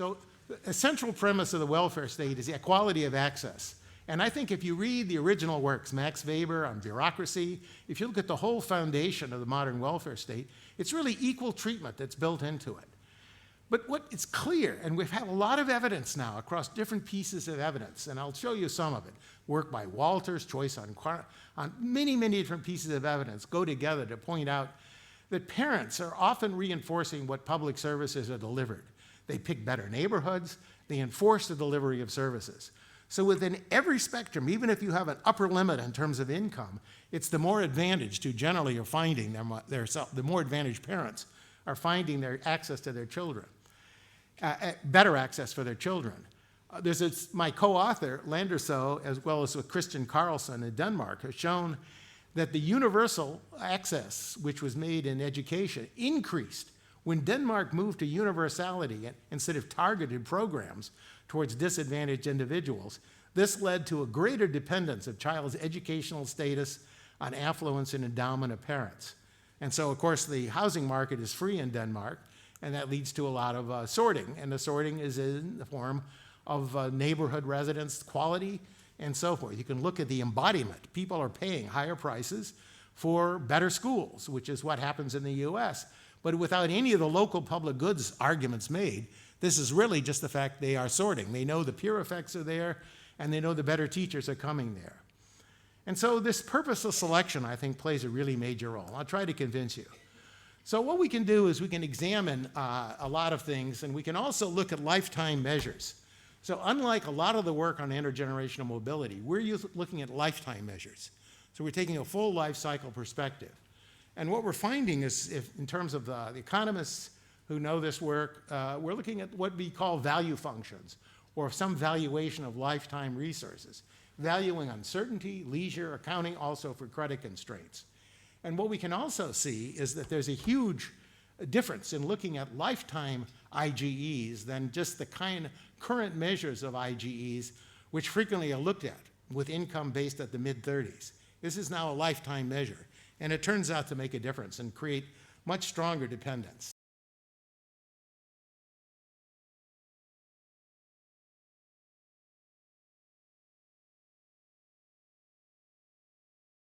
So a central premise of the welfare state is the equality of access. And I think if you read the original works, Max Weber on bureaucracy, if you look at the whole foundation of the modern welfare state, it's really equal treatment that's built into it. But what it's clear, and we've had a lot of evidence now across different pieces of evidence, and I'll show you some of it. Work by Walters, choice on many, many different pieces of evidence go together to point out that parents are often reinforcing what public services are delivered. They pick better neighborhoods, they enforce the delivery of services. So within every spectrum, even if you have an upper limit in terms of income, it's the more advantaged who generally are finding the more advantaged parents are finding their access to their children, better access for their children. My co-author, Landerso, as well as with Christian Carlson in Denmark, has shown that the universal access, which was made in education, increased when Denmark moved to universality instead of targeted programs towards disadvantaged individuals. This led to a greater dependence of child's educational status on affluence and endowment of parents. And so, of course, the housing market is free in Denmark, and that leads to a lot of sorting. And the sorting is in the form of neighborhood residence quality and so forth. You can look at the embodiment. People are paying higher prices for better schools, which is what happens in the US. But without any of the local public goods arguments made, this is really just the fact they are sorting. They know the peer effects are there, and they know the better teachers are coming there. And so this purposeful selection, I think, plays a really major role. I'll try to convince you. So what we can do is we can examine a lot of things, and we can also look at lifetime measures. So unlike a lot of the work on intergenerational mobility, we're looking at lifetime measures. So we're taking a full life cycle perspective. And what we're finding is, in terms of the economists who know this work, we're looking at what we call value functions, or some valuation of lifetime resources, valuing uncertainty, leisure, accounting also for credit constraints. And what we can also see is that there's a huge difference in looking at lifetime IGEs than just the kind of current measures of IGEs, which frequently are looked at with income based at the mid-30s. This is now a lifetime measure, and it turns out to make a difference and create much stronger dependence.